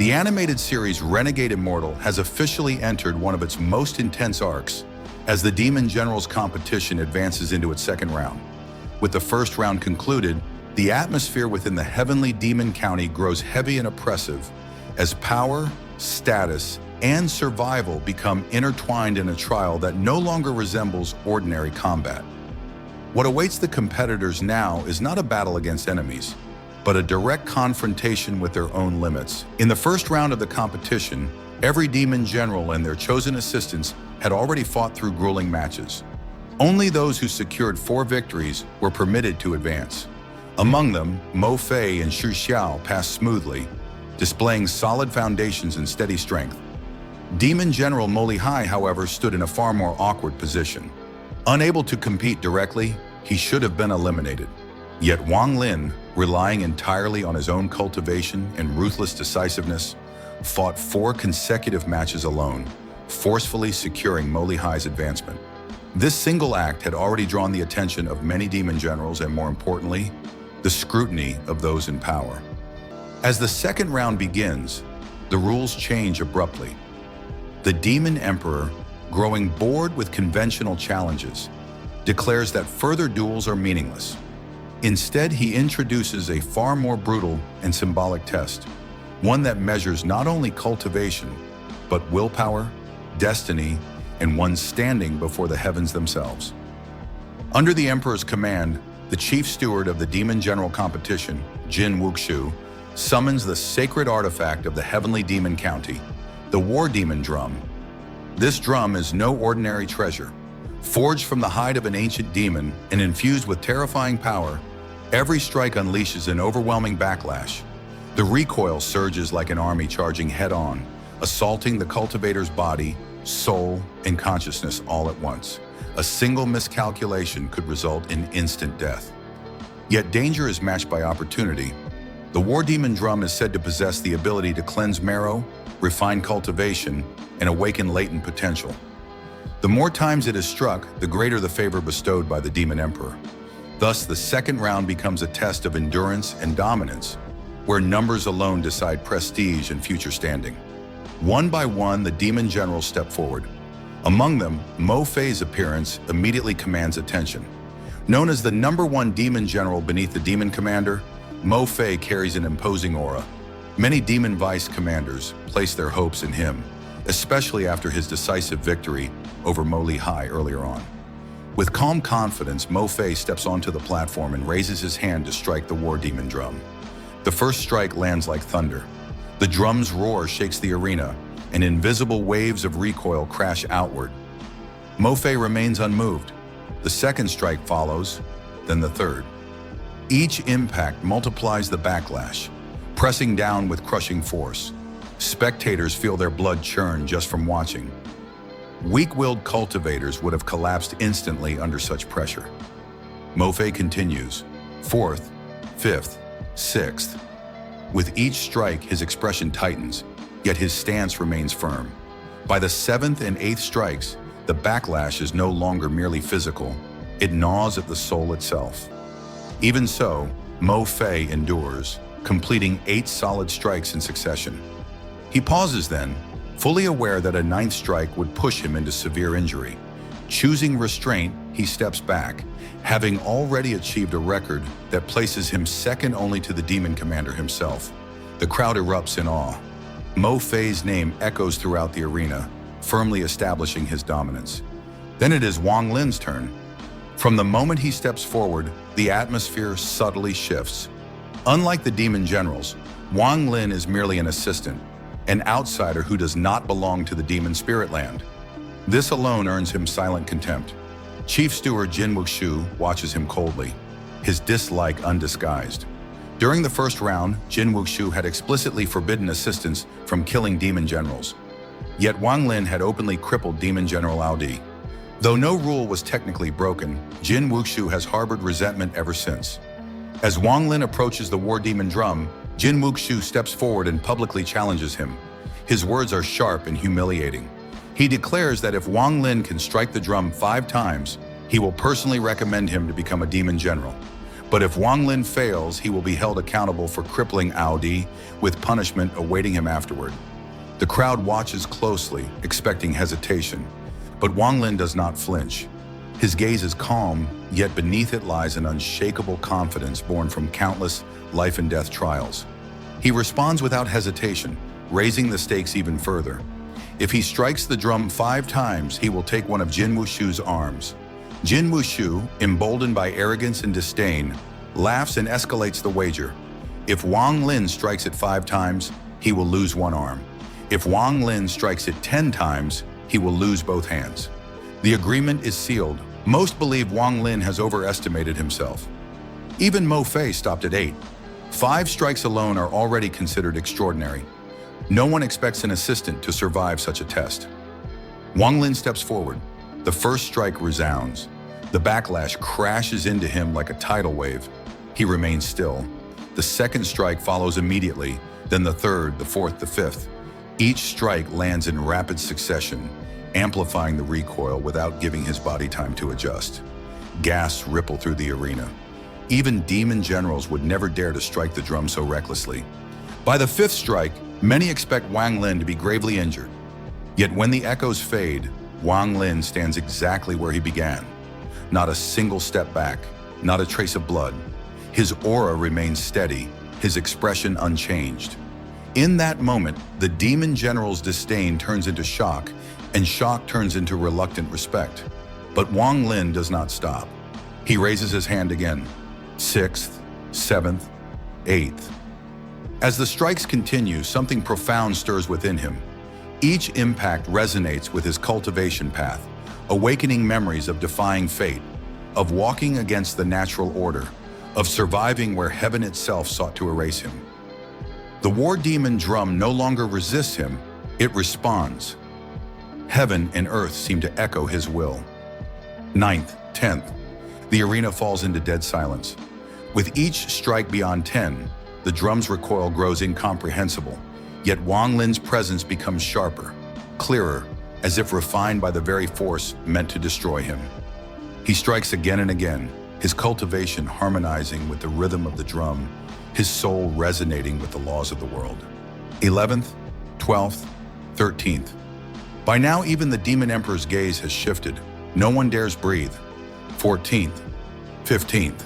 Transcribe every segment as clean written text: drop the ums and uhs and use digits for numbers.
The animated series Renegade Immortal has officially entered one of its most intense arcs as the Demon Generals competition advances into its second round. With the first round concluded, the atmosphere within the heavenly demon county grows heavy and oppressive as power, status, and survival become intertwined in a trial that no longer resembles ordinary combat. What awaits the competitors now is not a battle against enemies, but a direct confrontation with their own limits. In the first round of the competition, every demon general and their chosen assistants had already fought through grueling matches. Only those who secured 4 victories were permitted to advance. Among them, Mofay and Xu Xiao passed smoothly, displaying solid foundations and steady strength. Demon General Mofay, however, stood in a far more awkward position. Unable to compete directly, he should have been eliminated. Yet Wang Lin, relying entirely on his own cultivation and ruthless decisiveness, fought 4 consecutive matches alone, forcefully securing Mofay's advancement. This single act had already drawn the attention of many demon generals and, more importantly, the scrutiny of those in power. As the second round begins, the rules change abruptly. The Demon Emperor, growing bored with conventional challenges, declares that further duels are meaningless. Instead, he introduces a far more brutal and symbolic test, one that measures not only cultivation, but willpower, destiny, and one's standing before the heavens themselves. Under the Emperor's command, the Chief Steward of the Demon General competition, Jin Wuxu, summons the sacred artifact of the heavenly demon county, the War Demon Drum. This drum is no ordinary treasure. Forged from the hide of an ancient demon and infused with terrifying power, every strike unleashes an overwhelming backlash. The recoil surges like an army charging head-on, assaulting the cultivator's body, soul, and consciousness all at once. A single miscalculation could result in instant death. Yet danger is matched by opportunity. The War Demon Drum is said to possess the ability to cleanse marrow, refine cultivation, and awaken latent potential. The more times it is struck, the greater the favor bestowed by the Demon Emperor. Thus, the second round becomes a test of endurance and dominance, where numbers alone decide prestige and future standing. One by one, the Demon Generals step forward. Among them, Mofay's appearance immediately commands attention. Known as the #1 Demon General beneath the Demon Commander, Mofay carries an imposing aura. Many Demon Vice commanders place their hopes in him, especially after his decisive victory over Mofay earlier on. With calm confidence, Mofay steps onto the platform and raises his hand to strike the War Demon Drum. The first strike lands like thunder. The drum's roar shakes the arena, and invisible waves of recoil crash outward. Mofay remains unmoved. The second strike follows, then the third. Each impact multiplies the backlash, pressing down with crushing force. Spectators feel their blood churn just from watching. Weak-willed cultivators would have collapsed instantly under such pressure. Mofay continues, 4th, 5th, 6th. With each strike, his expression tightens, yet his stance remains firm. By the 7th and 8th strikes, the backlash is no longer merely physical. It gnaws at the soul itself. Even so, Mofay endures, completing 8 solid strikes in succession. He pauses then, fully aware that a 9th strike would push him into severe injury. Choosing restraint, he steps back, having already achieved a record that places him second only to the Demon Commander himself. The crowd erupts in awe. Mofay's name echoes throughout the arena, firmly establishing his dominance. Then it is Wang Lin's turn. From the moment he steps forward, the atmosphere subtly shifts. Unlike the Demon Generals, Wang Lin is merely an assistant, an outsider who does not belong to the Demon Spirit Land. This alone earns him silent contempt. Chief Steward Jin Wuxu watches him coldly, his dislike undisguised. During the first round, Jin Wuxu had explicitly forbidden assistants from killing Demon Generals. Yet Wang Lin had openly crippled Demon General Audi. Though no rule was technically broken, Jin Wuxu has harbored resentment ever since. As Wang Lin approaches the War Demon Drum, Jin Wuxu steps forward and publicly challenges him. His words are sharp and humiliating. He declares that if Wang Lin can strike the drum 5 times, he will personally recommend him to become a Demon General. But if Wang Lin fails, he will be held accountable for crippling Audi, with punishment awaiting him afterward. The crowd watches closely, expecting hesitation, but Wang Lin does not flinch. His gaze is calm, yet beneath it lies an unshakable confidence born from countless life and death trials. He responds without hesitation, raising the stakes even further. If he strikes the drum 5 times, he will take one of Jin Wuxu's arms. Jin Wuxu, emboldened by arrogance and disdain, laughs and escalates the wager. If Wang Lin strikes it 5 times, he will lose one arm. If Wang Lin strikes it 10 times, he will lose both hands. The agreement is sealed. Most believe Wang Lin has overestimated himself. Even Mofay stopped at 8. 5 strikes alone are already considered extraordinary. No one expects an assistant to survive such a test. Wang Lin steps forward. The first strike resounds. The backlash crashes into him like a tidal wave. He remains still. The second strike follows immediately, then the third, the fourth, the fifth. Each strike lands in rapid succession, amplifying the recoil without giving his body time to adjust. Gasps ripple through the arena. Even demon generals would never dare to strike the drum so recklessly. By the 5th strike, many expect Wang Lin to be gravely injured. Yet when the echoes fade, Wang Lin stands exactly where he began. Not a single step back, not a trace of blood. His aura remains steady, his expression unchanged. In that moment, the demon general's disdain turns into shock, and shock turns into reluctant respect. But Wang Lin does not stop. He raises his hand again. 6th, 7th, 8th. As the strikes continue, something profound stirs within him. Each impact resonates with his cultivation path, awakening memories of defying fate, of walking against the natural order, of surviving where heaven itself sought to erase him. The war demon drum no longer resists him, it responds. Heaven and earth seem to echo his will. 9th, 10th. The arena falls into dead silence. With each strike beyond 10, the drum's recoil grows incomprehensible, yet Wang Lin's presence becomes sharper, clearer, as if refined by the very force meant to destroy him. He strikes again and again, his cultivation harmonizing with the rhythm of the drum, his soul resonating with the laws of the world. 11th, 12th, 13th. By now, even the Demon Emperor's gaze has shifted. No one dares breathe. 14th, 15th.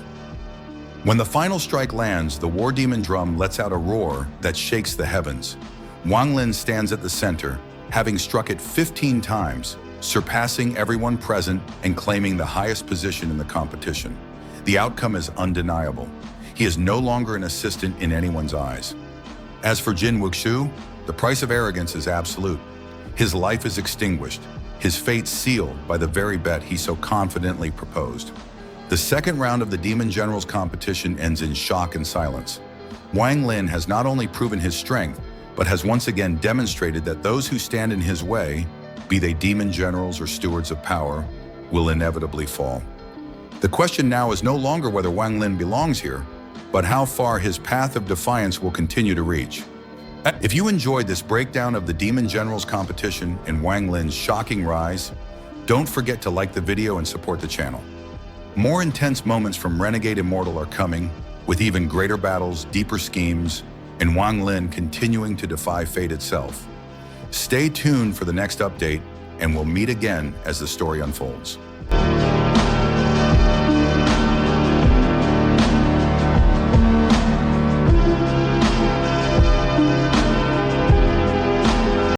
When the final strike lands, the war demon drum lets out a roar that shakes the heavens. Wang Lin stands at the center, having struck it 15 times, surpassing everyone present and claiming the highest position in the competition. The outcome is undeniable. He is no longer an assistant in anyone's eyes. As for Jin Wuxu, the price of arrogance is absolute. His life is extinguished, his fate sealed by the very bet he so confidently proposed. The second round of the Demon General's competition ends in shock and silence. Wang Lin has not only proven his strength, but has once again demonstrated that those who stand in his way, be they demon generals or stewards of power, will inevitably fall. The question now is no longer whether Wang Lin belongs here, but how far his path of defiance will continue to reach. If you enjoyed this breakdown of the Demon General's competition and Wang Lin's shocking rise, don't forget to like the video and support the channel. More intense moments from Renegade Immortal are coming, with even greater battles, deeper schemes, and Wang Lin continuing to defy fate itself. Stay tuned for the next update, and we'll meet again as the story unfolds.